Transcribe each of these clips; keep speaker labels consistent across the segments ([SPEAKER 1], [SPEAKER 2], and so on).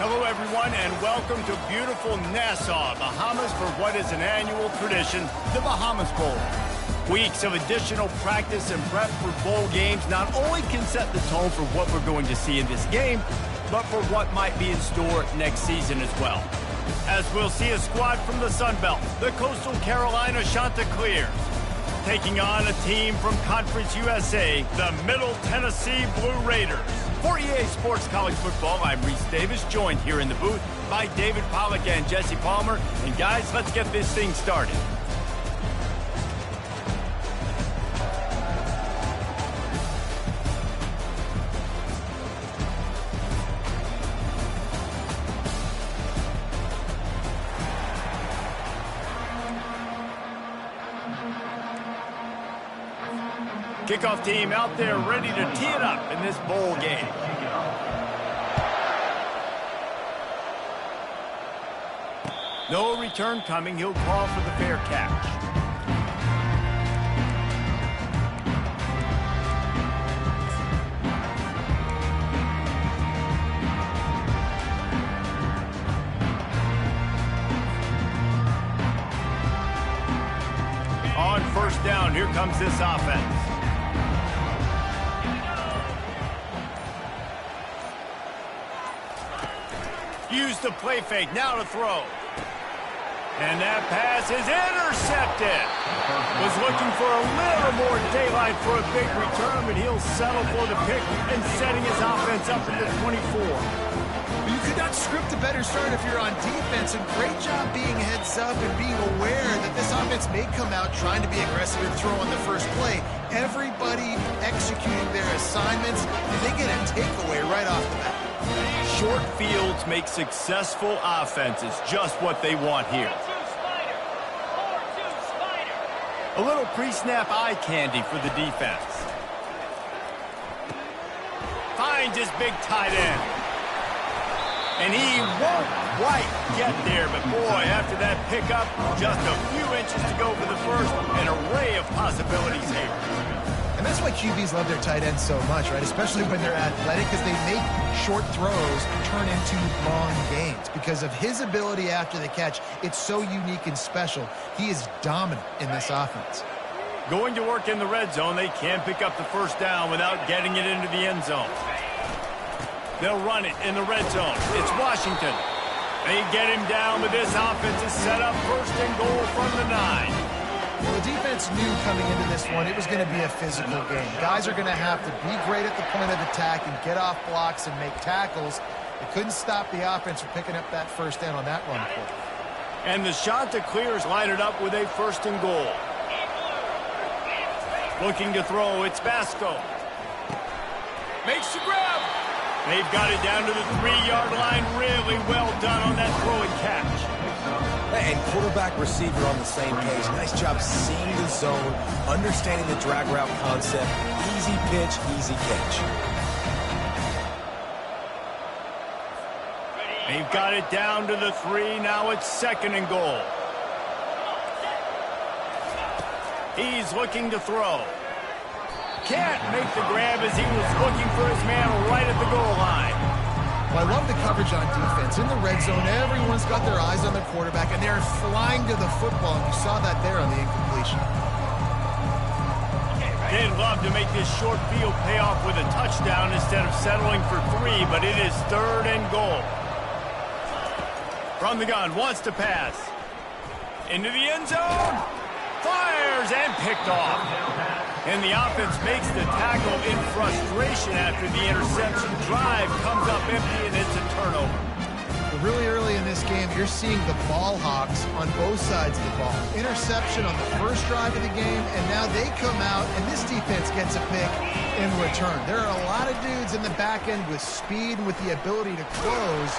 [SPEAKER 1] Hello, everyone, and welcome to beautiful Nassau, Bahamas, for what is an annual tradition, the Bahamas Bowl. Weeks of additional practice and prep for bowl games not only can set the tone for what we're going to see in this game, but for what might be in store next season as well. As we'll see a squad from the Sun Belt, the Coastal Carolina Chanticleers, taking on a team from Conference USA, the Middle Tennessee Blue Raiders. For EA Sports College Football, I'm Reese Davis, joined here in the booth by David Pollack and Jesse Palmer. And guys, let's get this thing started. Kickoff team out there ready to tee it up in this bowl game. No return coming. He'll call for the fair catch. On first down, here comes this offense. Use the play fake, now to throw. And that pass is intercepted. Was looking for a little more daylight for a big return, but he'll settle for the pick and setting his offense up at the 24.
[SPEAKER 2] You could not script a better start if you're on defense, and great job being heads up and being aware that this offense may come out trying to be aggressive and throw on the first play. Everybody executing their assignments, and they get a takeaway right off the bat.
[SPEAKER 1] Short fields make successful offenses just what they want here. A little pre-snap eye candy for the defense. Finds his big tight end. And he won't quite get there, but boy, after that pickup, just a few inches to go for the first. An array of possibilities here.
[SPEAKER 2] And that's why QBs love their tight ends so much, right? Especially when they're athletic, because they make short throws turn into long gains. Because of his ability after the catch, it's so unique and special. He is dominant in this offense.
[SPEAKER 1] Going to work in the red zone, they can't pick up the first down without getting it into the end zone. They'll run it in the red zone. It's Washington. They get him down, but this offense is set up first and goal from the 9.
[SPEAKER 2] Well, the defense knew coming into this one it was going to be a physical game. Guys are going to have to be great at the point of attack and get off blocks and make tackles. They couldn't stop the offense from picking up that first down on that run play.
[SPEAKER 1] And the Chanticleers line it up with a first and goal. Looking to throw, it's Basco. Makes the grab. They've got it down to the 3-yard line. Really well done on that throw and catch.
[SPEAKER 3] And quarterback receiver on the same page. Nice job seeing the zone, understanding the drag route concept. Easy pitch, easy catch.
[SPEAKER 1] They've got it down to the 3. Now it's second and goal. He's looking to throw. Can't make the grab as he was looking for his man right at the goal line.
[SPEAKER 2] Well, I love the coverage on defense. In the red zone, everyone's got their eyes on their quarterback, and they're flying to the football. And you saw that there on the incompletion.
[SPEAKER 1] They'd love to make this short field pay off with a touchdown instead of settling for 3, but it is third and goal. From the gun, wants to pass. Into the end zone. Fires and picked off. And the offense makes the tackle in frustration after the interception. Drive comes up empty, and it's a turnover.
[SPEAKER 2] Really early in this game, you're seeing the ball hawks on both sides of the ball. Interception on the first drive of the game, and now they come out, and this defense gets a pick in return. There are a lot of dudes in the back end with speed and with the ability to close.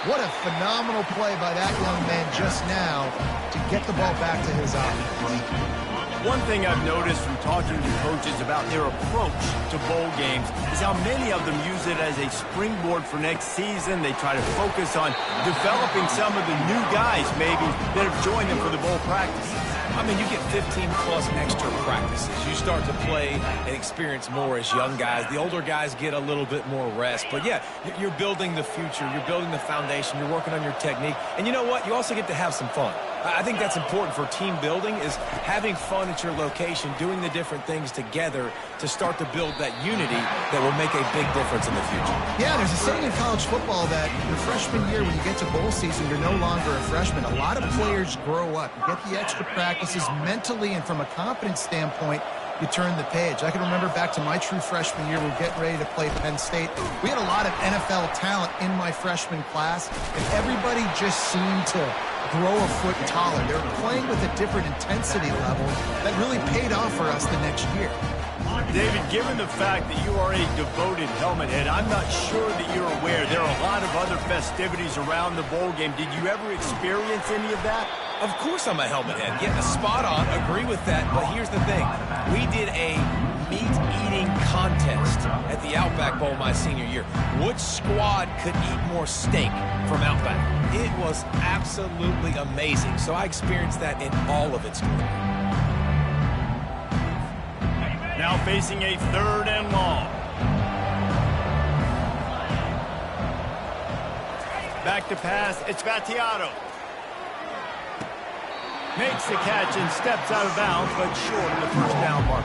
[SPEAKER 2] What a phenomenal play by that young man just now to get the ball back to his offense.
[SPEAKER 1] One thing I've noticed from talking to coaches about their approach to bowl games is how many of them use it as a springboard for next season. They try to focus on developing some of the new guys maybe that have joined them for the bowl practices.
[SPEAKER 3] I mean, you get 15-plus extra practices. You start to play and experience more as young guys. The older guys get a little bit more rest. But, yeah, you're building the future. You're building the foundation. You're working on your technique. And you know what? You also get to have some fun. I think that's important for team building, is having fun at your location, doing the different things together to start to build that unity that will make a big difference in the future.
[SPEAKER 2] Yeah, there's a saying in college football that your freshman year, when you get to bowl season, you're no longer a freshman. A lot of players grow up. You get the extra practices mentally, and from a confidence standpoint, you turn the page. I can remember back to my true freshman year, we were getting ready to play Penn State. We had a lot of NFL talent in my freshman class, and everybody just seemed to grow a foot taller. They were playing with a different intensity level that really paid off for us the next year.
[SPEAKER 1] David, given the fact that you are a devoted helmet head, I'm not sure that you're aware there are a lot of other festivities around the bowl game. Did you ever experience any of that?
[SPEAKER 3] Of course I'm a helmet head. Yeah, spot on. Agree with that. But here's the thing. We did a meat-eating contest at the Outback Bowl my senior year. Which squad could eat more steak from Outback? It was absolutely amazing. So I experienced that in all of its glory.
[SPEAKER 1] Now facing a 3rd and long. Back to pass. It's Battiato. Makes the catch and steps out of bounds, but short of the first down mark.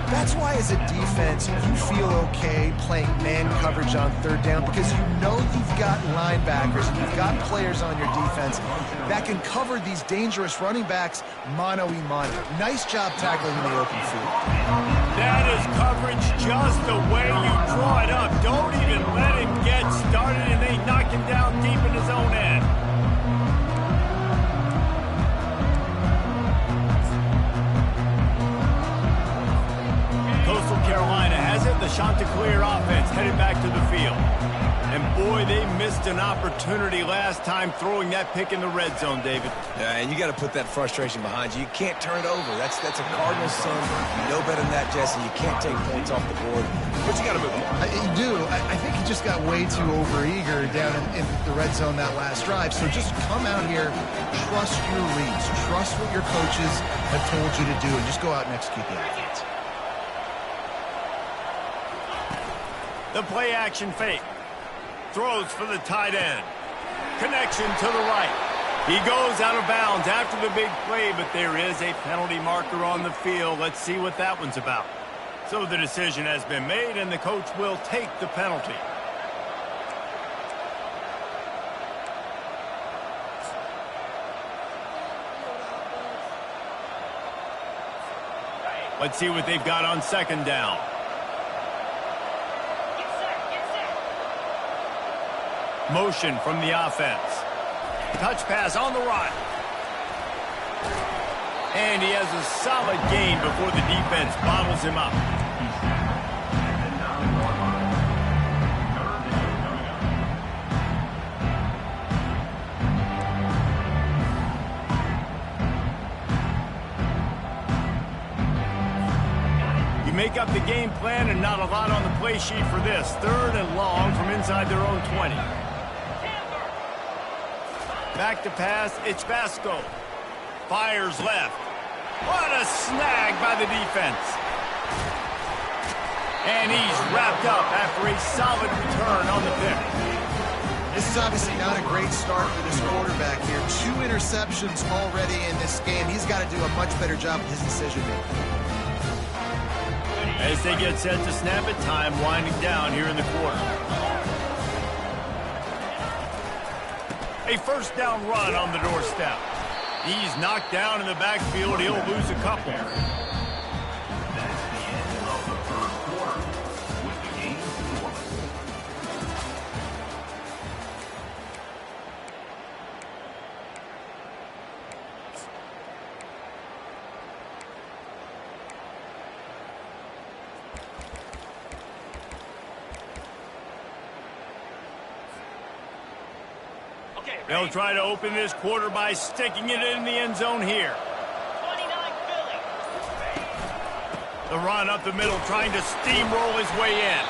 [SPEAKER 2] That's why, as a defense, you feel okay playing man coverage on 3rd down, because you know you've got linebackers and you've got players on your defense that can cover these dangerous running backs mano-a-mano. Nice job tackling in the open field.
[SPEAKER 1] That is coverage just the way you draw it up. Don't even let him get started, and they knock him down deep in his own end. Coastal Carolina has it. The Chanticleer offense headed back to the field. And boy, they missed an opportunity last time throwing that pick in the red zone, David.
[SPEAKER 3] Yeah, and you got to put that frustration behind you. You can't turn it over. That's a Cardinals son. You know better than that, Jesse. You can't take points off the board. But you got to move on.
[SPEAKER 2] You do. I think he just got way too overeager down in the red zone that last drive. So just come out here, trust your reads, trust what your coaches have told you to do, and just go out and execute the offense.
[SPEAKER 1] The play action fake. Throws for the tight end. Connection to the right. He goes out of bounds after the big play, but there is a penalty marker on the field. Let's see what that one's about. So the decision has been made, and the coach will take the penalty. Let's see what they've got on 2nd down. Motion from the offense. Touch pass on the right. And he has a solid gain before the defense bottles him up. You make up the game plan, and not a lot on the play sheet for this. 3rd and long from inside their own 20. Back to pass, it's Vasco. Fires left. What a snag by the defense. And he's wrapped up after a solid return on the pick.
[SPEAKER 2] This is obviously not a great start for this quarterback here. 2 interceptions already in this game. He's got to do a much better job with his decision-making.
[SPEAKER 1] As they get set to snap it, time winding down here in the quarter. A 1st down run on the doorstep. He's knocked down in the backfield. He'll lose a couple. They'll try to open this quarter by sticking it in the end zone here.
[SPEAKER 4] 29 Philly.
[SPEAKER 1] The run up the middle, trying to steamroll his way in.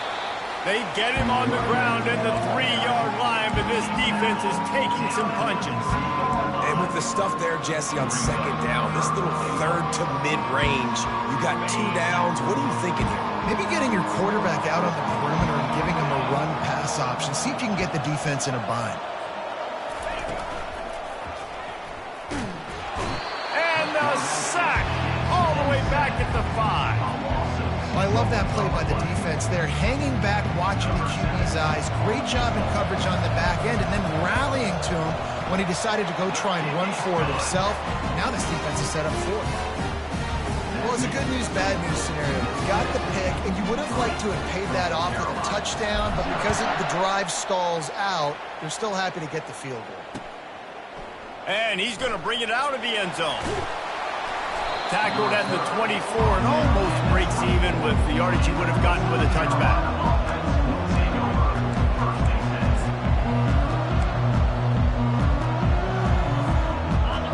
[SPEAKER 1] They get him on the ground at the 3-yard line, but this defense is taking some punches.
[SPEAKER 3] And with the stuff there, Jesse, on second down, this little third to mid-range, you got 2 downs. What are you thinking here?
[SPEAKER 2] Maybe getting your quarterback out on the perimeter and giving him a run-pass option. See if you can get the defense in a bind.
[SPEAKER 1] And a sack all the way back at the 5.
[SPEAKER 2] I love that play by the defense there. Hanging back, watching the QB's eyes. Great job in coverage on the back end, and then rallying to him when he decided to go try and run for it himself. Now this defense is set up for it. Well, it's a good news, bad news scenario. You got the pick, and you would have liked to have paid that off with a touchdown, but because the drive stalls out, they're still happy to get the field goal.
[SPEAKER 1] And he's going to bring it out of the end zone. Tackled at the 24 and almost breaks even with the yardage he would have gotten with a touchback.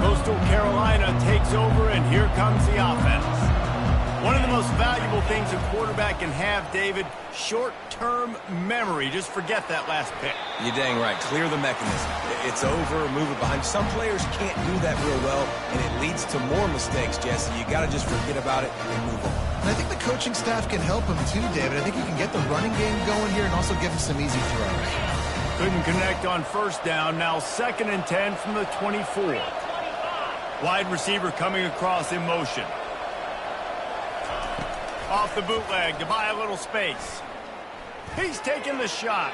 [SPEAKER 1] Coastal Carolina takes over, and here comes the offense. One of the most valuable things a quarterback can have, David, short-term memory. Just forget that last pick.
[SPEAKER 3] You're dang right. Clear the mechanism. It's over, move it behind. Some players can't do that real well, and it leads to more mistakes, Jesse. You got to just forget about it and move on.
[SPEAKER 2] And I think the coaching staff can help him too, David. I think you can get the running game going here and also give him some easy throws.
[SPEAKER 1] Couldn't connect on first down. Now 2nd and 10 from the 24. Wide receiver coming across in motion. Off the bootleg to buy a little space. He's taking the shot.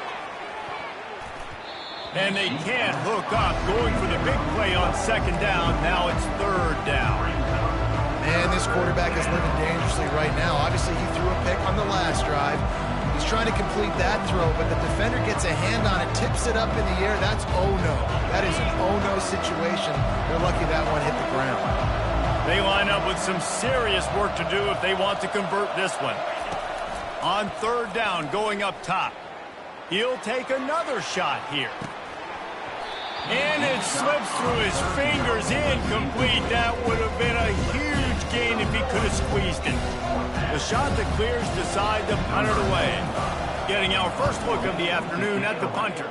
[SPEAKER 1] And they can't hook up. Going for the big play on 2nd down. Now it's 3rd down.
[SPEAKER 2] Man, this quarterback is living dangerously right now. Obviously, he threw a pick on the last drive. He's trying to complete that throw, but the defender gets a hand on it, tips it up in the air. That's oh-no. That is an oh-no situation. They're lucky that one hit the ground.
[SPEAKER 1] They line up with some serious work to do if they want to convert this one. On 3rd down, going up top. He'll take another shot here. And it slips through his fingers, incomplete. That would have been a huge gain if he could have squeezed it. The shot that clears decide to punt it away. Getting our first look of the afternoon at the punter.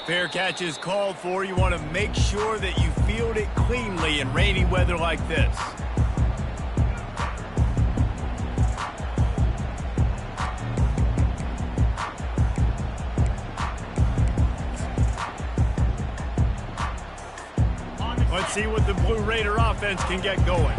[SPEAKER 1] Fair catch is called for. You want to make sure that you field it cleanly in rainy weather like this. Let's see what the Blue Raider offense can get going.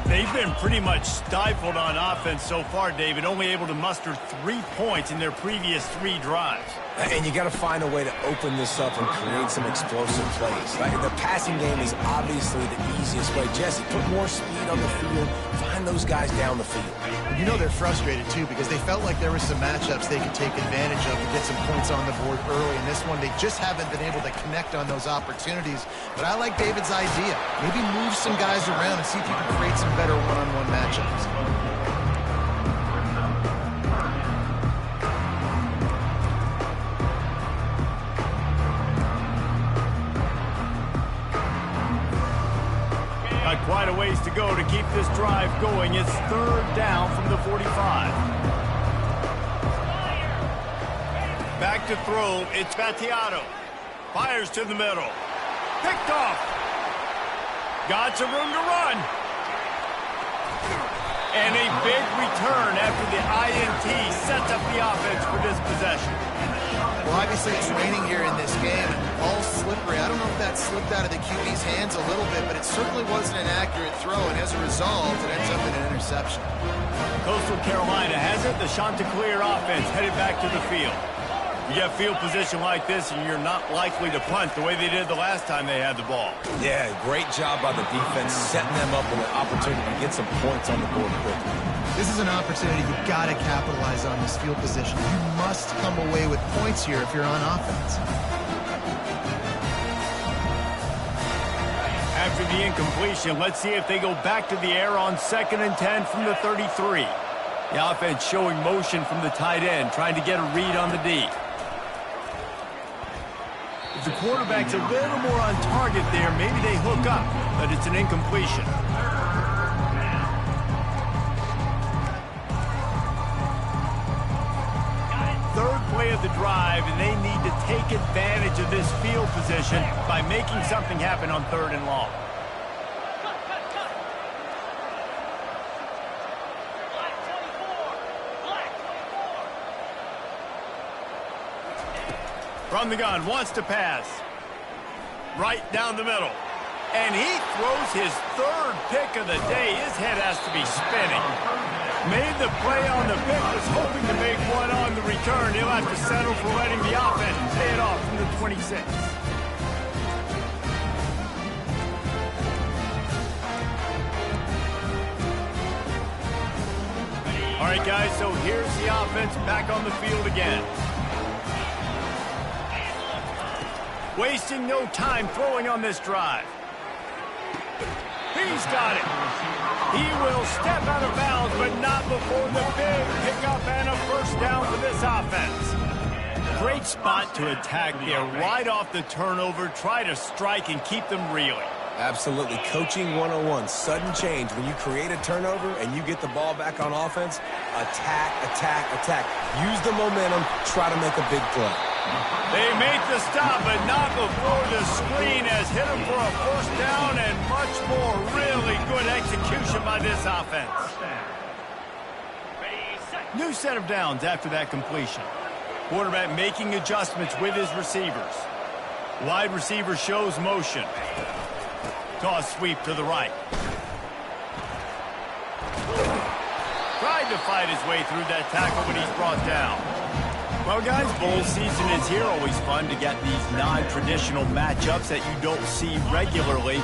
[SPEAKER 1] They've been pretty much stifled on offense so far, David, only able to muster 3 points in their previous 3 drives.
[SPEAKER 3] And you got to find a way to open this up and create some explosive plays. The passing game is obviously the easiest way. Jesse, put more speed on the field. Find those guys down the field.
[SPEAKER 2] You know they're frustrated, too, because they felt like there were some matchups they could take advantage of to get some points on the board early. In this one, they just haven't been able to connect on those opportunities. But I like David's idea. Maybe move some guys around and see if you can create some better one-on-one matchups.
[SPEAKER 1] Quite a ways to go to keep this drive going. It's 3rd down from the 45. Back to throw. It's Battiato. Fires to the middle. Picked off. Got some room to run. And a big return after the INT sets up the offense for this possession.
[SPEAKER 2] Well, obviously it's raining here in this game, and all slippery. I don't know if that slipped out of the QB's hands a little bit, but it certainly wasn't an accurate throw, and as a result, it ends up in an interception.
[SPEAKER 1] Coastal Carolina has it. The Chanticleer offense headed back to the field. You get field position like this, and you're not likely to punt the way they did the last time they had the ball.
[SPEAKER 3] Yeah, great job by the defense, setting them up with an opportunity to get some points on the board quickly.
[SPEAKER 2] This is an opportunity you've got to capitalize on this field position. You must come away with points here if you're on offense.
[SPEAKER 1] After the incompletion, let's see if they go back to the air on 2nd and 10 from the 33. The offense showing motion from the tight end, trying to get a read on the D. If the quarterback's a little more on target there, maybe they hook up, but it's an incompletion. play of the drive, and they need to take advantage of this field position by making something happen on 3rd and long. From the gun, wants to pass. Right down the middle. And he throws his 3rd pick of the day. His head has to be spinning. Made the play on the pick, was hoping to make one on the return. He'll have to settle for letting the offense pay it off from the 26. All right, guys, so here's the offense back on the field again. Wasting no time throwing on this drive. He's got it. He will step out of bounds, but not before the big pickup and a first down for this offense. Great spot to attack there. Right off the turnover, try to strike and keep them reeling.
[SPEAKER 3] Absolutely. Coaching 101. Sudden change. When you create a turnover and you get the ball back on offense, attack, attack, attack. Use the momentum. Try to make a big play.
[SPEAKER 1] They make the stop, but not before the screen has hit them for a first down and much more. Really good execution by this offense. New set of downs after that completion. Quarterback making adjustments with his receivers. Wide receiver shows motion. Toss sweep to the right. Tried to fight his way through that tackle, but he's brought down. Well, guys, bowl season is here. Always fun to get these non-traditional matchups that you don't see regularly.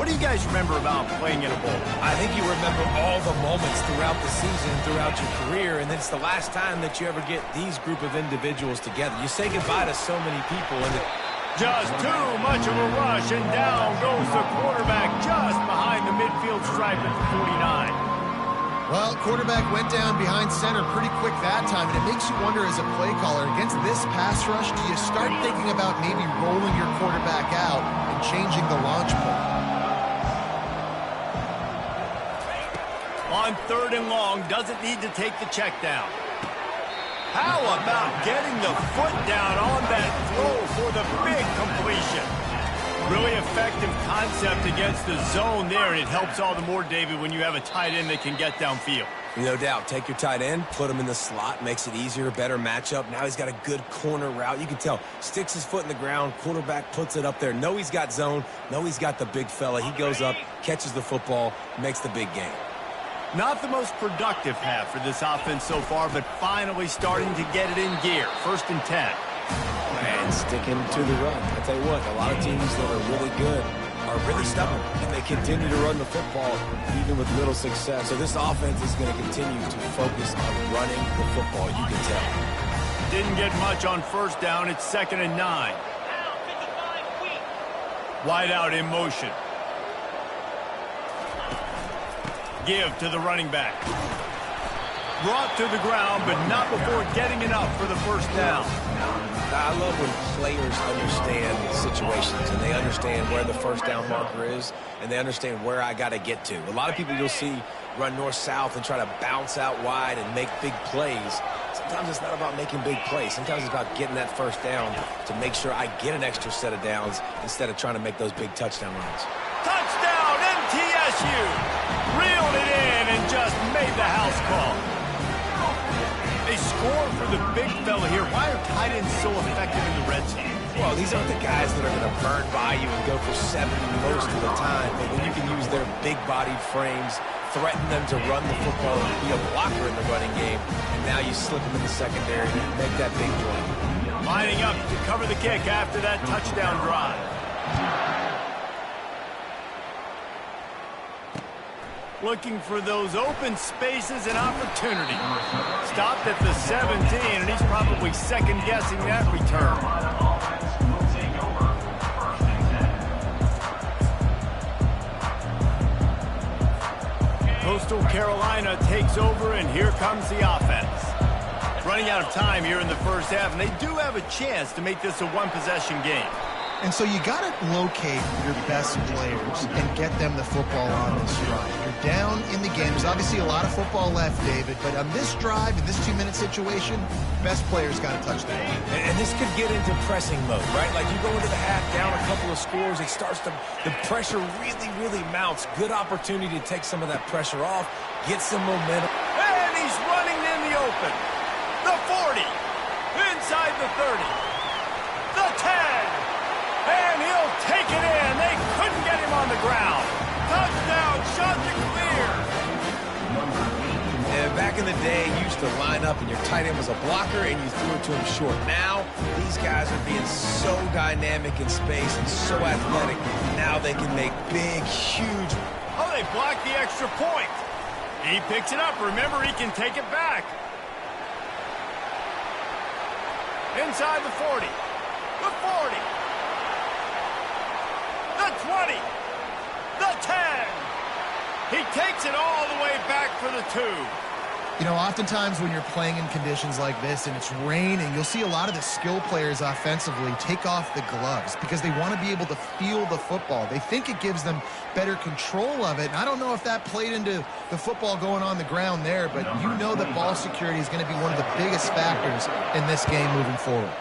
[SPEAKER 1] What do you guys remember about playing in a bowl?
[SPEAKER 3] I think you remember all the moments throughout the season, throughout your career, and it's the last time that you ever get these group of individuals together. You say goodbye to so many people, and
[SPEAKER 1] just too much of a rush, and down goes the quarterback just behind the midfield stripe at the 49.
[SPEAKER 2] Well, quarterback went down behind center pretty quick that time, and it makes you wonder as a play caller, against this pass rush, do you start thinking about maybe rolling your quarterback out and changing the launch point?
[SPEAKER 1] On 3rd and long, doesn't need to take the check down. How about getting the foot down on that throw for the big completion? Really effective concept against the zone there, and it helps all the more, David, when you have a tight end that can get downfield.
[SPEAKER 3] No doubt. Take your tight end, put him in the slot, makes it easier, better matchup. Now he's got a good corner route. You can tell. Sticks his foot in the ground, quarterback puts it up there. Know he's got zone, know he's got the big fella. He goes up, catches the football, makes the big game.
[SPEAKER 1] Not the most productive half for this offense so far, but finally starting to get it in gear. 1st and 10.
[SPEAKER 3] And sticking to the run. I tell you what, a lot of teams that are really good are really stubborn, and they continue to run the football even with little success. So this offense is going to continue to focus on running the football, you can tell.
[SPEAKER 1] Didn't get much on 1st down. It's 2nd and 9. Wide out in motion. Give to the running back. Brought to the ground, but not before getting enough for the first down.
[SPEAKER 3] I love when players understand situations and they understand where the first down marker is and they understand where I got to get to. A lot of people you'll see run north-south and try to bounce out wide and make big plays. Sometimes it's not about making big plays. Sometimes it's about getting that first down to make sure I get an extra set of downs instead of trying to make those big touchdown runs.
[SPEAKER 1] Touchdown, MTSU! Reeled it in and just made the house call. They score for the big fella here. Why are tight ends so effective in the red zone?
[SPEAKER 3] Well, these aren't the guys that are going to burn by you and go for 70 most of the time. But when you can use their big-bodied frames, threaten them to run the football and be a blocker in the running game, and now you slip them in the secondary and make that big play.
[SPEAKER 1] Lining up to cover the kick after that touchdown drive. Looking for those open spaces and opportunity. Stopped at the 17, and he's probably second-guessing that return. Coastal Carolina takes over, and here comes the offense. Running out of time here in the first half, and they do have a chance to make this a one-possession game.
[SPEAKER 2] And so you got to locate your best players and get them the football on this drive. You're down in the game. There's obviously a lot of football left, David, but on this drive, in this 2-minute situation, best players got to touch the ball.
[SPEAKER 3] And this could get into pressing mode, right? Like you go into the half down a couple of scores, it starts to, the pressure really mounts. Good opportunity to take some of that pressure off, get some momentum.
[SPEAKER 1] And he's running in the open. The 40, inside the 30, the 10. And he'll take it in. They couldn't get him on the ground. Touchdown, shot to clear.
[SPEAKER 3] And back in the day, you used to line up and your tight end was a blocker and you threw it to him short. Now, these guys are being so dynamic in space and so athletic. Now they can make big, huge.
[SPEAKER 1] Oh, they blocked the extra point. He picks it up. Remember, he can take it back. Inside the 40. The 40. The 20, the 10. He takes it all the way back for the 2.
[SPEAKER 2] You know, oftentimes when you're playing in conditions like this and it's raining, you'll see a lot of the skill players offensively take off the gloves because they want to be able to feel the football. They think it gives them better control of it. And I don't know if that played into the football going on the ground there, but you know that ball security is going to be one of the biggest factors in this game moving forward.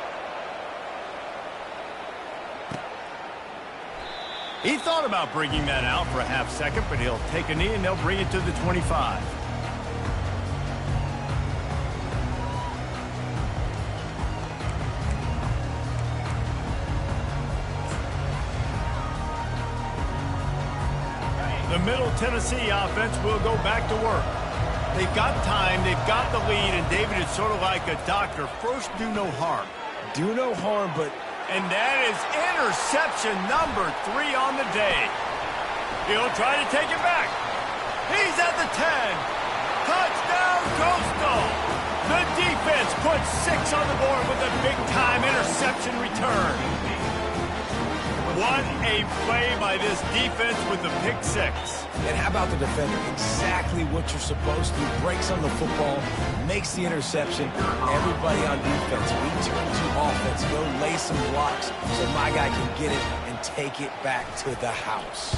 [SPEAKER 1] He thought about bringing that out for a half second, but he'll take a knee and they'll bring it to the 25. The Middle Tennessee offense will go back to work. They've got time, they've got the lead, and David is sort of like a doctor. First, do no harm.
[SPEAKER 3] Do no harm, but...
[SPEAKER 1] And that is interception number 3 on the day. He'll try to take it back. He's at the 10. Touchdown, Coastal. The defense puts 6 on the board with a big-time interception return. What a play by this defense with the pick 6.
[SPEAKER 3] And how about the defender? Exactly what you're supposed to. Breaks on the football, makes the interception. Everybody on defense, return to offense. Go lay some blocks so my guy can get it and take it back to the house.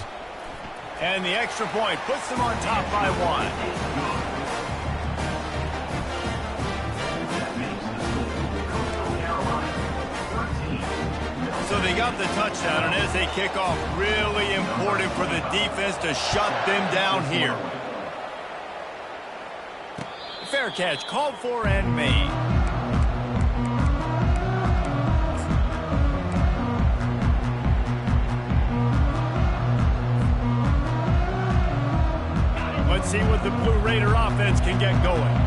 [SPEAKER 1] And the extra point puts them on top by 1. So they got the touchdown, and as they kick off, really important for the defense to shut them down here. Fair catch, called for and made. Let's see what the Blue Raider offense can get going.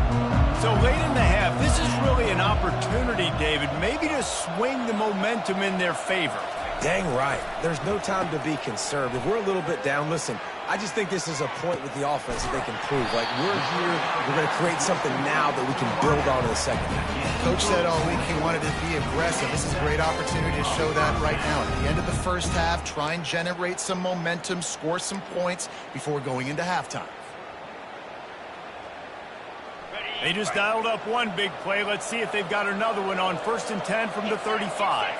[SPEAKER 1] So late in the half, this is really an opportunity, David, maybe to swing the momentum in their favor.
[SPEAKER 3] Dang right. There's no time to be conservative. We're a little bit down. Listen, I just think this is a point with the offense that they can prove. Like, we're here, we're going to create something now that we can build on in the second half.
[SPEAKER 2] Coach said all week he wanted to be aggressive. This is a great opportunity to show that right now. At the end of the first half, try and generate some momentum, score some points before going into halftime.
[SPEAKER 1] They just dialed up one big play. Let's see if they've got another one on 1st and 10 from the 35.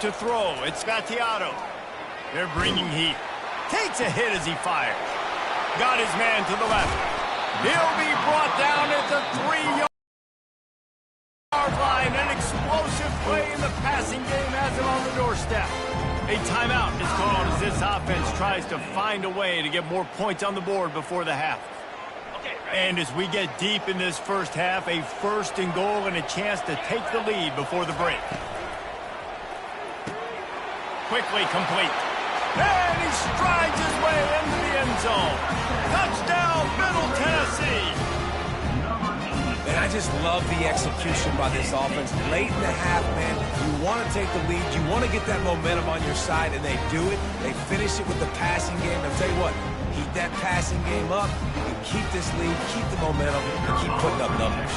[SPEAKER 1] To throw, it's Gattiato. They're bringing heat. Takes a hit as he fires. Got his man to the left. He'll be brought down at the 3-yard line. An explosive play in the passing game has him on the doorstep. A timeout is called as this offense tries to find a way to get more points on the board before the half. And as we get deep in this first half, a 1st and goal and a chance to take the lead before the break. Quickly complete. And he strides his way into the end zone. Touchdown, Middle Tennessee.
[SPEAKER 3] And I just love the execution by this offense. Late in the half, man, you want to take the lead. You want to get that momentum on your side, and they do it. They finish it with the passing game. I'll tell you what, keep that passing game up. You keep this lead, keep the momentum, and keep putting up numbers.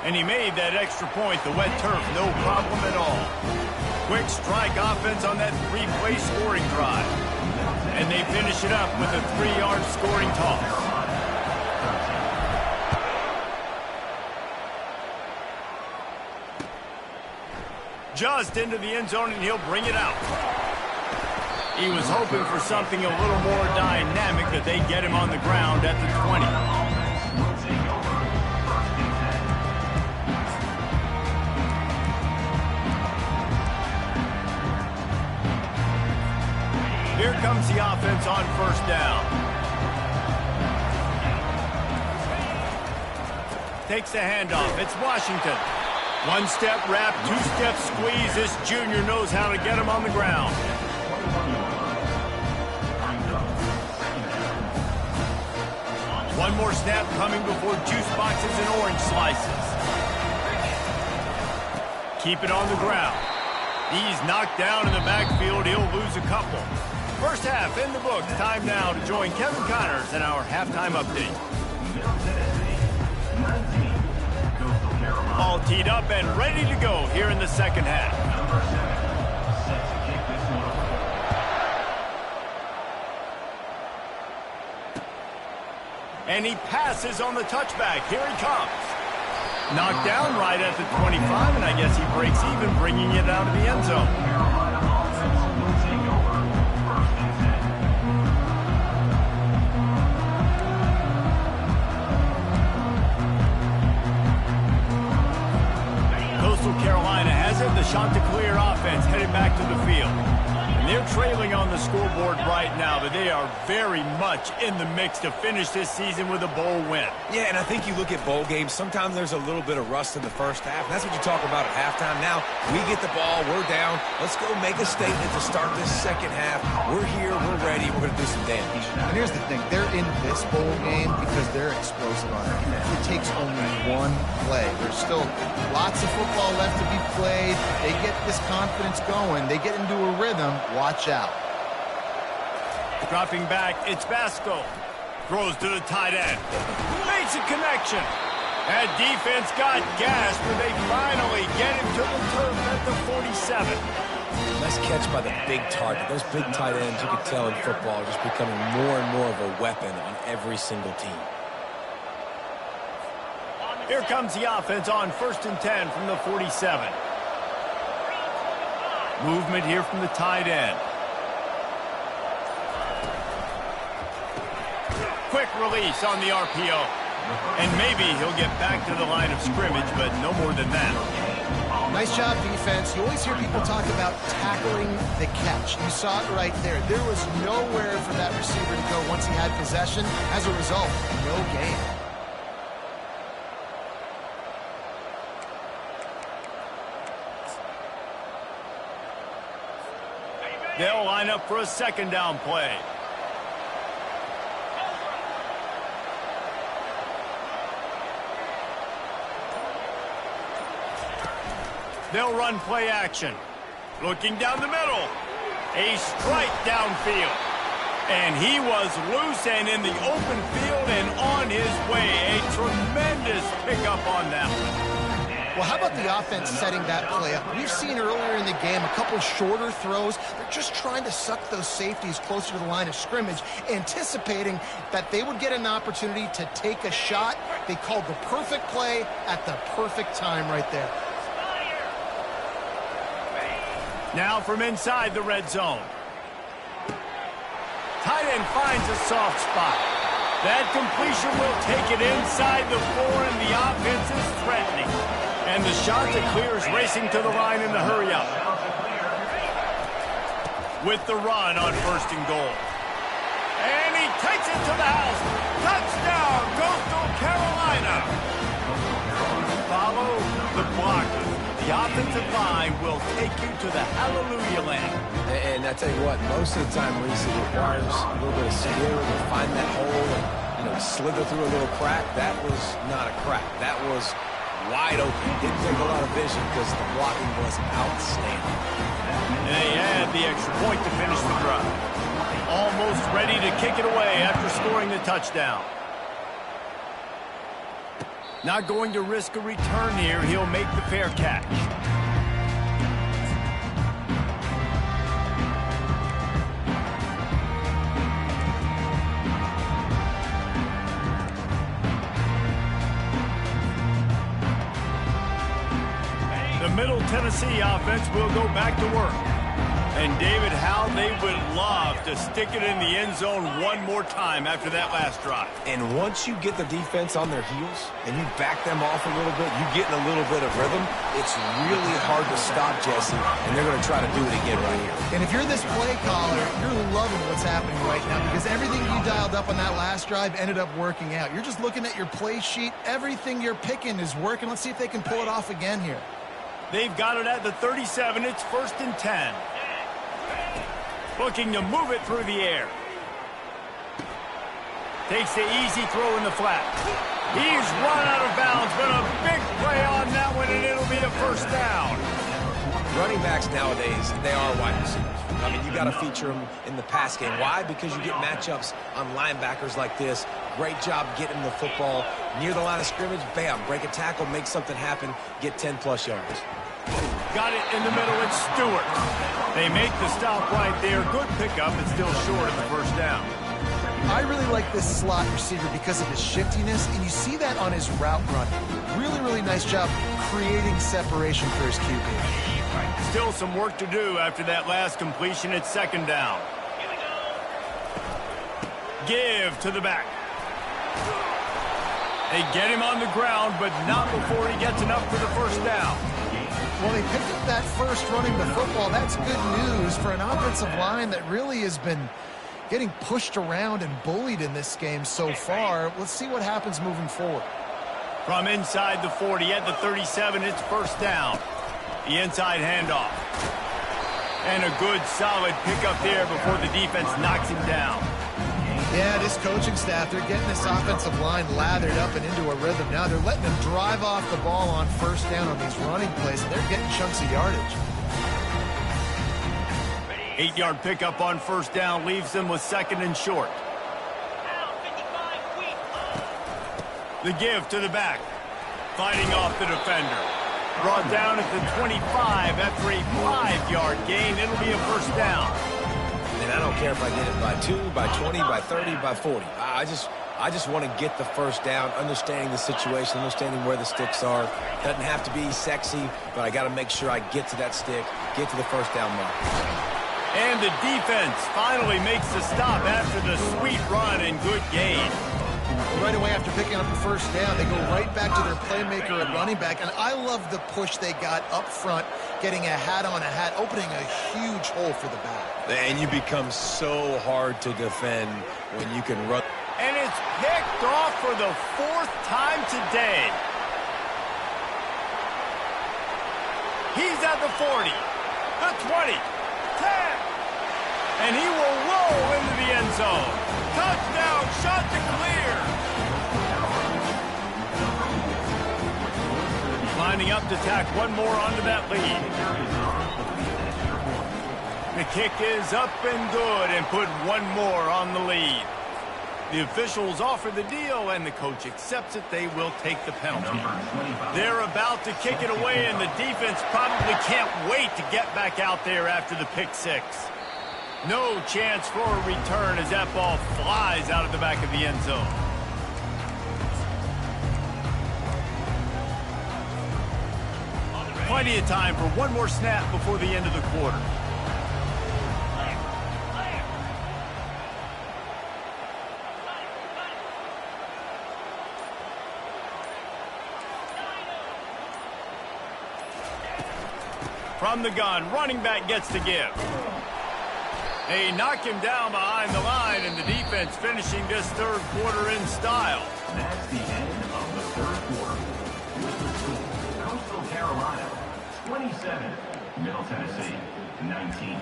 [SPEAKER 1] And he made that extra point, the wet turf, no problem at all. Quick strike offense on that 3-play scoring drive. And they finish it up with a 3-yard scoring toss. just into the end zone, and he'll bring it out. He was hoping for something a little more dynamic, that they get him on the ground at the 20. Here comes the offense on first down. Takes the handoff. It's Washington. One-step wrap, two-step squeeze. This junior knows how to get him on the ground. One more snap coming before juice boxes and orange slices. Keep it on the ground. He's knocked down in the backfield. He'll lose a couple. First half in the books. Time now to join Kevin Connors in our halftime update. All teed up and ready to go here in the second half. And he passes on the touchback. Here he comes. Knocked down right at the 25, and I guess he breaks even, bringing it out of the end zone. Coastal Carolina has it. The Chanticleer offense headed back to the field. And they're trailing on the scoreboard right now, but they are very much in the mix to finish this season with a bowl win.
[SPEAKER 3] Yeah, and I think you look at bowl games, sometimes there's a little bit of rust in the first half. That's what you talk about at halftime. Now, we get the ball, we're down. Let's go make a statement to start this second half. We're here, we're ready, we're going to do some damage.
[SPEAKER 2] And here's the thing, they're in this bowl game because they're explosive on defense. It takes only one play. There's still lots of football left to be played. They get this confidence going. They get into a rhythm. Watch out.
[SPEAKER 1] Dropping back, it's Basco. Throws to the tight end. Makes a connection. That defense got gas, but they finally get him to the turf at the 47.
[SPEAKER 3] Nice catch by the big target. Those big tight ends, you can tell in football, are just becoming more and more of a weapon on every single team.
[SPEAKER 1] Here comes the offense on 1st and 10 from the 47. Movement here from the tight end. Quick release on the RPO. And maybe he'll get back to the line of scrimmage, but no more than that.
[SPEAKER 2] Nice job, defense. You always hear people talk about tackling the catch. You saw it right there. There was nowhere for that receiver to go once he had possession. As a result, no gain.
[SPEAKER 1] They'll line up for a second down play. They'll run play action. Looking down the middle. A strike downfield. And he was loose and in the open field and on his way. A tremendous pickup on that one.
[SPEAKER 2] Well, how about the offense setting that play up? We've seen earlier in the game a couple shorter throws. They're just trying to suck those safeties closer to the line of scrimmage, anticipating that they would get an opportunity to take a shot. They called the perfect play at the perfect time right there.
[SPEAKER 1] Now from inside the red zone. Tight end finds a soft spot. That completion will take it inside the 4, and the offense is threatening. And the Chanticleer is racing to the line in the hurry-up. With the run on 1st and goal. And he takes it to the house. Touchdown, Coastal Carolina. Follow the blockers. The offensive line will take you to the hallelujah land.
[SPEAKER 3] And I tell you what, most of the time, Reese, it requires a little bit of skill to find that hole and, slither through a little crack. That was not a crack. That was wide open. Didn't take a lot of vision because the blocking was outstanding.
[SPEAKER 1] And they had the extra point to finish the drive. Almost ready to kick it away after scoring the touchdown. Not going to risk a return here. He'll make the fair catch. The Middle Tennessee offense will go back to work. And, David, how they would love to stick it in the end zone one more time after that last drive.
[SPEAKER 3] And once you get the defense on their heels and you back them off a little bit, you get in a little bit of rhythm, it's really hard to stop Jesse, and they're going to try to do it again right here.
[SPEAKER 2] And if you're this play caller, you're loving what's happening right now because everything you dialed up on that last drive ended up working out. You're just looking at your play sheet. Everything you're picking is working. Let's see if they can pull it off again here.
[SPEAKER 1] They've got it at the 37. It's 1st and 10. Looking to move it through the air. Takes the easy throw in the flat. He's run out of bounds, but a big play on that one, and it'll be a first down.
[SPEAKER 3] Running backs nowadays, they are wide receivers. I mean, you got to feature them in the pass game. Why? Because you get matchups on linebackers like this. Great job getting the football near the line of scrimmage. Bam, break a tackle, make something happen, get 10-plus yards.
[SPEAKER 1] Got it in the middle. It's Stewart. They make the stop right there. Good pickup, but still short of the first down.
[SPEAKER 2] I really like this slot receiver because of his shiftiness, and you see that on his route running. Really, really nice job creating separation for his QB.
[SPEAKER 1] Still some work to do after that last completion. It's 2nd down. Give to the back. They get him on the ground, but not before he gets enough for the first down.
[SPEAKER 2] Well, they picked up that first running the football. That's good news for an offensive line that really has been getting pushed around and bullied in this game so far. Let's see what happens moving forward.
[SPEAKER 1] From inside the 40 at the 37, it's 1st down. The inside handoff. And a good solid pickup there before the defense knocks him down.
[SPEAKER 2] Yeah, this coaching staff, they're getting this offensive line lathered up and into a rhythm now. They're letting them drive off the ball on 1st down on these running plays, and they're getting chunks of yardage.
[SPEAKER 1] 8-yard pickup on 1st down leaves them with 2nd and short. The give to the back. Fighting off the defender. Brought down at the 25 after a 5-yard gain. It'll be a first down.
[SPEAKER 3] And I don't care if I get it by 2, by 20, by 30, by 40. I just want to get the first down, understanding the situation, understanding where the sticks are. Doesn't have to be sexy, but I got to make sure I get to that stick, get to the first down mark.
[SPEAKER 1] And the defense finally makes the stop after the sweet run and good gain.
[SPEAKER 2] Right away after picking up the first down, they go right back to their playmaker at running back. And I love the push they got up front, getting a hat on a hat, opening a huge hole for the back.
[SPEAKER 3] And you become so hard to defend when you can run.
[SPEAKER 1] And it's picked off for the 4th time today. He's at the 40, the 20, 10. And he will roll into the end zone. Touchdown, shot to clear. Lining up to tack one more onto that lead. The kick is up and good and put one more on the lead. The officials offer the deal and the coach accepts it. They will take the penalty. They're about to kick it away and the defense probably can't wait to get back out there after the pick six. No chance for a return as that ball flies out of the back of the end zone. Plenty of time for one more snap before the end of the quarter. From the gun, running back gets to give. They knock him down behind the line, and the defense finishing this third quarter in style.
[SPEAKER 4] That's the end of the third quarter. Coastal Carolina, 27. Middle Tennessee, 19.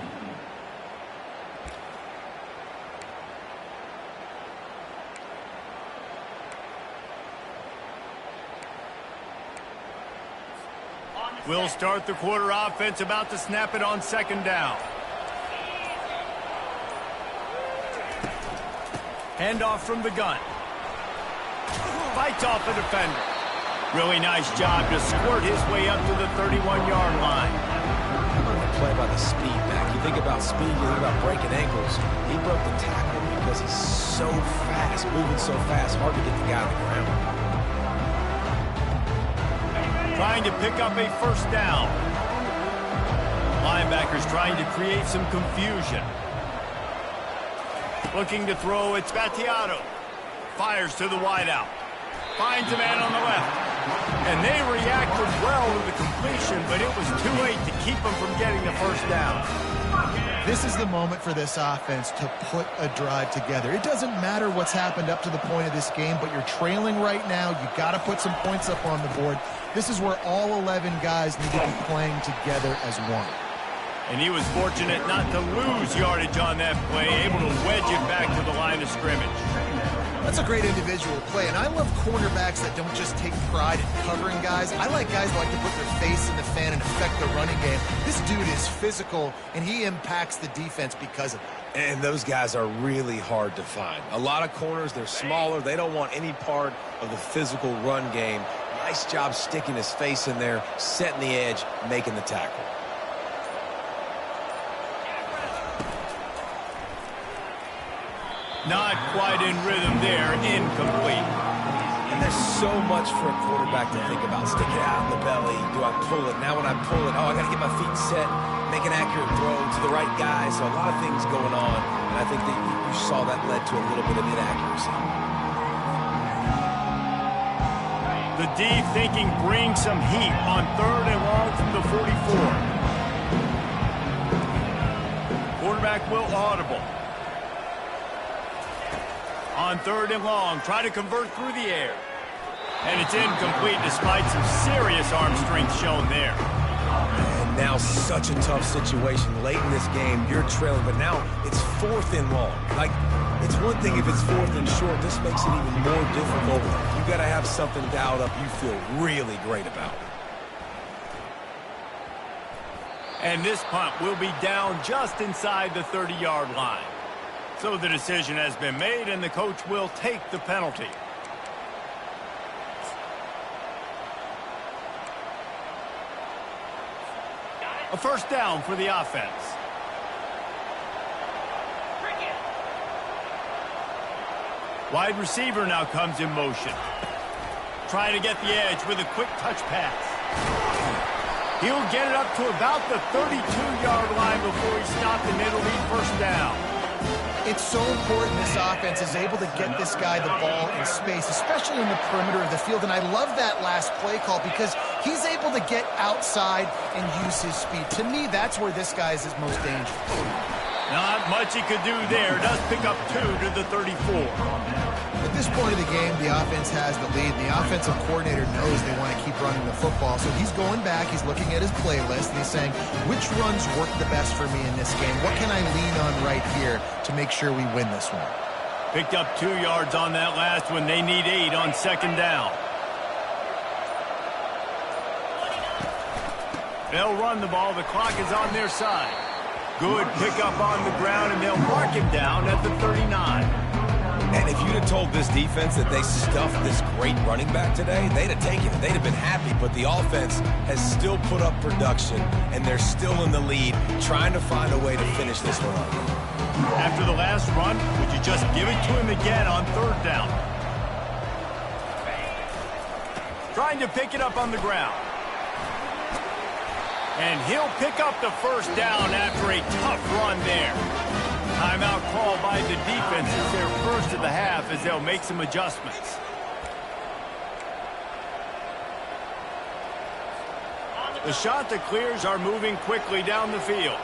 [SPEAKER 1] We'll start the quarter offense, about to snap it on second down. Handoff from the gun. Fights off the defender. Really nice job to squirt his way up to the 31-yard line.
[SPEAKER 3] Play by the speed back. You think about speed, you think about breaking ankles. He broke the tackle because he's so fast, moving so fast, hard to get the guy on the ground.
[SPEAKER 1] trying to pick up a first down. Linebackers trying to create some confusion. Looking to throw, it's Battiato. Fires to the wideout. Finds a man on the left. And they reacted well to the completion, but it was too late to keep them from getting the first down.
[SPEAKER 2] This is the moment for this offense to put a drive together. It doesn't matter what's happened up to the point of this game, but you're trailing right now. You got to put some points up on the board. This is where all 11 guys need to be playing together as one.
[SPEAKER 1] And he was fortunate not to lose yardage on that play, able to wedge it back to the line of scrimmage.
[SPEAKER 2] That's a great individual play, and I love cornerbacks that don't just take pride in covering guys. I like guys that like to put their face in the fan and affect the running game. This dude is physical, and he impacts the defense because of it.
[SPEAKER 3] And those guys are really hard to find. A lot of corners, they're smaller. They don't want any part of the physical run game. Nice job sticking his face in there, setting the edge, making the tackle.
[SPEAKER 1] Not quite in rhythm there, incomplete.
[SPEAKER 3] And there's so much for a quarterback to think about. Stick it out in the belly. Do I pull it? Now when I pull it, I got to get my feet set, make an accurate throw to the right guy. So a lot of things going on. And I think that you saw that led to a little bit of inaccuracy.
[SPEAKER 1] The D thinking bring some heat on 3rd and long from the 44. Quarterback will audible. On 3rd and long, try to convert through the air. And it's incomplete despite some serious arm strength shown there.
[SPEAKER 3] And now such a tough situation. Late in this game, you're trailing, but now it's 4th and long. Like, it's one thing if it's 4th and short. This makes it even more difficult. You got to have something dialed up you feel really great about.
[SPEAKER 1] And this punt will be down just inside the 30-yard line. So the decision has been made, and the coach will take the penalty. A first down for the offense. Wide receiver now comes in motion. Trying to get the edge with a quick touch pass. He'll get it up to about the 32-yard line before he stopped, and it'll be first down.
[SPEAKER 2] It's so important this offense is able to get this guy the ball in space, especially in the perimeter of the field. And I love that last play call because he's able to get outside and use his speed. To me, that's where this guy is his most dangerous.
[SPEAKER 1] Not much he could do there. Does pick up 2 to the 34.
[SPEAKER 2] At this point of the game, the offense has the lead. The offensive coordinator knows they want to keep running the football. So he's going back, he's looking at his playlist, and he's saying, which runs work the best for me in this game? What can I lean on right here to make sure we win this one?
[SPEAKER 1] Picked up 2 yards on that last one. They need 8 on 2nd down. They'll run the ball. The clock is on their side. Good pickup on the ground, and they'll mark him down at the 39.
[SPEAKER 3] And if you'd have told this defense that they stuffed this great running back today, they'd have taken it. They'd have been happy. But the offense has still put up production, and they're still in the lead, trying to find a way to finish this one up.
[SPEAKER 1] After the last run, would you just give it to him again on 3rd down? Trying to pick it up on the ground. And he'll pick up the first down after a tough run there. Timeout called by the defense. It's their first of the half as they'll make some adjustments. The shot that clears are moving quickly down the field.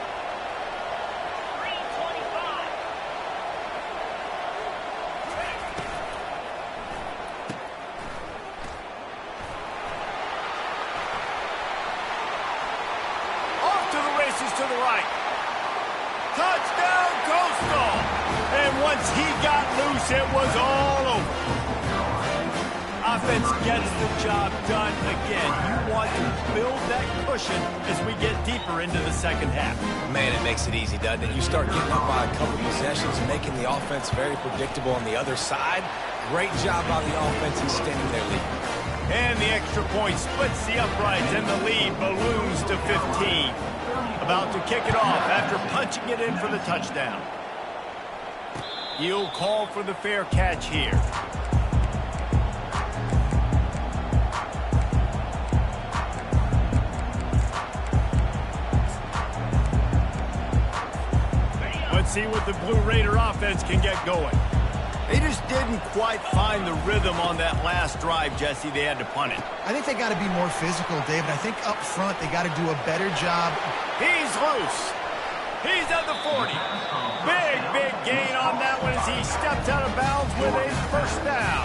[SPEAKER 1] To the right. Touchdown, Coastal. And once he got loose, it was all over. Offense gets the job done again. You want to build that cushion as we get deeper into the 2nd half.
[SPEAKER 3] Man, it makes it easy, doesn't it? You start getting up by a couple possessions and making the offense very predictable on the other side. Great job by the offense in extending their lead.
[SPEAKER 1] And the extra point splits the uprights, and the lead balloons to 15. About to kick it off after punching it in for the touchdown. He'll call for the fair catch here. see what the Blue Raider offense can get going. They just didn't quite find the rhythm on that last drive, Jesse. They had to punt it.
[SPEAKER 2] I think they got to be more physical, David. I think up front they got to do a better job.
[SPEAKER 1] He's loose. He's at the 40. Big gain on that one as he steps out of bounds with a first down.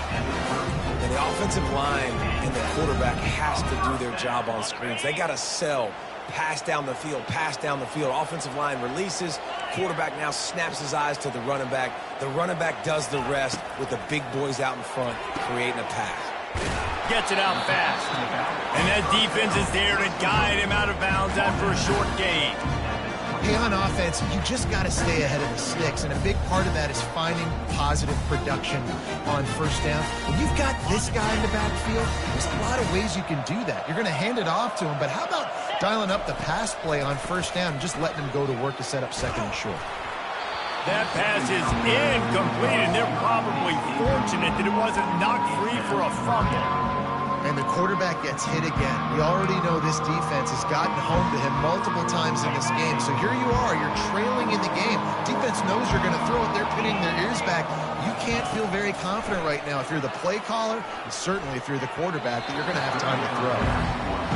[SPEAKER 3] And the offensive line and the quarterback has to do their job on screens. They got to sell. Pass down the field, pass down the field. Offensive line releases. Quarterback now snaps his eyes to the running back. The running back does the rest with the big boys out in front, creating a pass.
[SPEAKER 1] Gets it out fast. And that defense is there to guide him out of bounds after a short gain.
[SPEAKER 2] Hey, on offense, you just got to stay ahead of the sticks, and a big part of that is finding positive production on first down. When you've got this guy in the backfield, there's a lot of ways you can do that. You're going to hand it off to him, but how about dialing up the pass play on first down and just letting him go to work to set up second and short?
[SPEAKER 1] That pass is incomplete, and they're probably fortunate that it wasn't knocked free for a fumble.
[SPEAKER 2] And the quarterback gets hit again. We already know this defense has gotten home to him multiple times in this game. So here you are, you're trailing in the game. Defense knows you're going to throw it. They're pinning their ears back. You can't feel very confident right now if you're the play caller, and certainly if you're the quarterback, that you're going to have time to throw.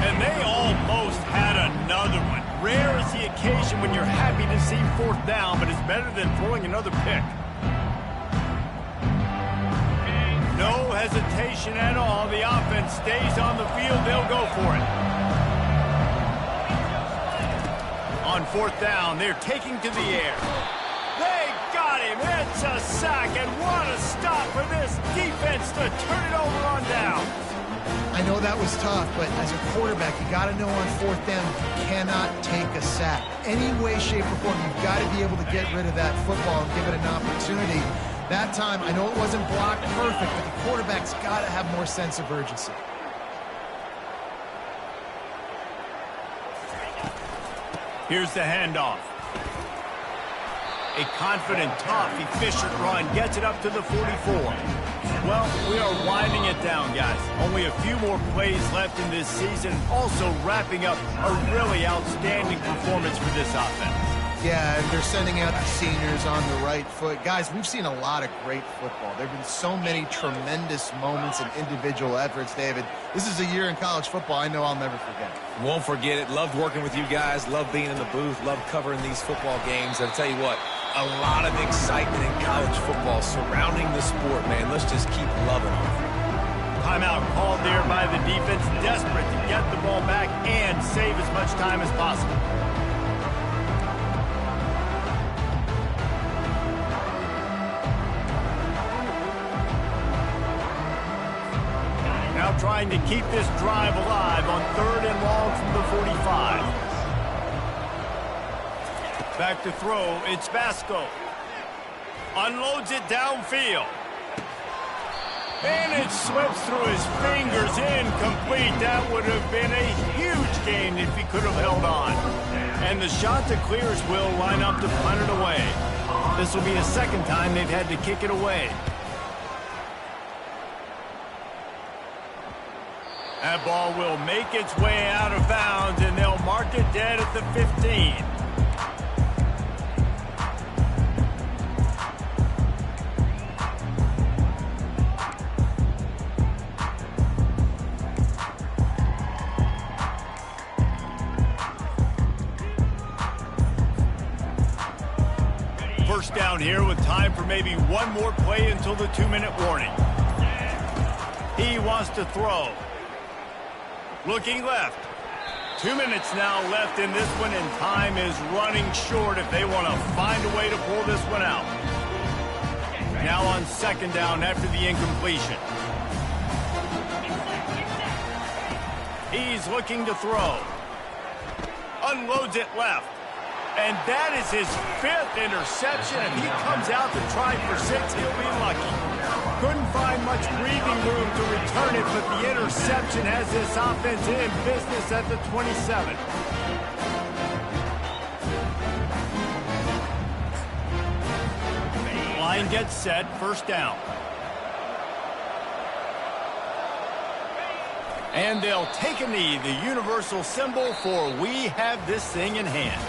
[SPEAKER 1] And they almost had another one. Rare is the occasion when you're happy to see fourth down, but it's better than throwing another pick. No hesitation at all. The offense stays on the field. They'll go for it. On fourth down, they're taking to the air. They got him. It's a sack, and what a stop for this defense to turn it over on down.
[SPEAKER 2] I know that was tough, but as a quarterback, you got to know on fourth down, you cannot take a sack. Any way, shape, or form, you've got to be able to get rid of that football and give it an opportunity. That time, I know it wasn't blocked perfect, but the quarterback's got to have more sense of urgency.
[SPEAKER 1] Here's the handoff. A confident, tough, efficient run gets it up to the 44. Well, we are winding it down, guys. Only a few more plays left in this season. Also wrapping up a really outstanding performance for this offense.
[SPEAKER 2] Yeah, and they're sending out the seniors on the right foot. Guys, we've seen a lot of great football. There have been so many tremendous moments and individual efforts, David. This is a year in college football I know I'll never forget.
[SPEAKER 3] Won't forget it. Loved working with you guys. Loved being in the booth. Loved covering these football games. I'll tell you what, a lot of excitement in college football surrounding the sport, man. Let's just keep loving it.
[SPEAKER 1] Timeout called there by the defense, desperate to get the ball back and save as much time as possible. Now trying to keep this drive alive on third and long from the 45. Back to throw, it's Vasco. Unloads it downfield. And it slips through his fingers, incomplete. That would have been a huge gain if he could have held on. And the shot to clears will line up to punt it away. This will be the second time they've had to kick it away. That ball will make its way out of bounds, and they'll mark it dead at the 15. First down here with time for maybe one more play until the 2-minute warning. He wants to throw. Looking left. 2 minutes now left in this one, and time is running short if they want to find a way to pull this one out. Now on second down after the incompletion. He's looking to throw. Unloads it left. And that is his 5th interception. If he comes out to try for 6, he'll be lucky. Couldn't find much breathing room to return it, but the interception has this offense in business at the 27. Line gets set, first down. And they'll take a knee, the universal symbol for we have this thing in hand.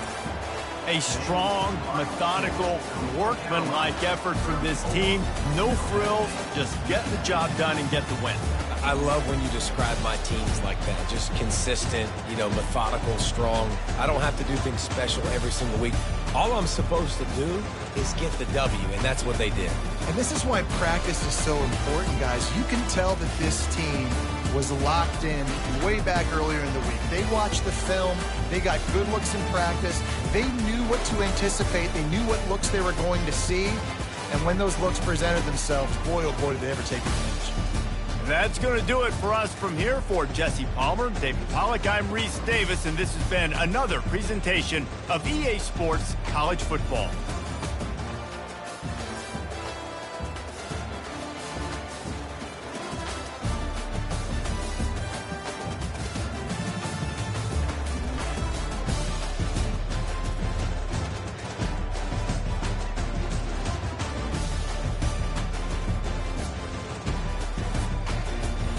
[SPEAKER 1] A strong, methodical, workmanlike effort from this team. No frills, just get the job done and get the win.
[SPEAKER 3] I love when you describe my teams like that. Just consistent, methodical, strong. I don't have to do things special every single week. All I'm supposed to do is get the W, and that's what they did.
[SPEAKER 2] And this is why practice is so important, guys. You can tell that this team was locked in way back earlier in the week. They watched the film. They got good looks in practice. They knew what to anticipate. They knew what looks they were going to see. And when those looks presented themselves, boy, oh boy, did they ever take advantage.
[SPEAKER 1] That's going to do it for us from here. For Jesse Palmer, David Pollack, I'm Reese Davis, and this has been another presentation of EA Sports College Football.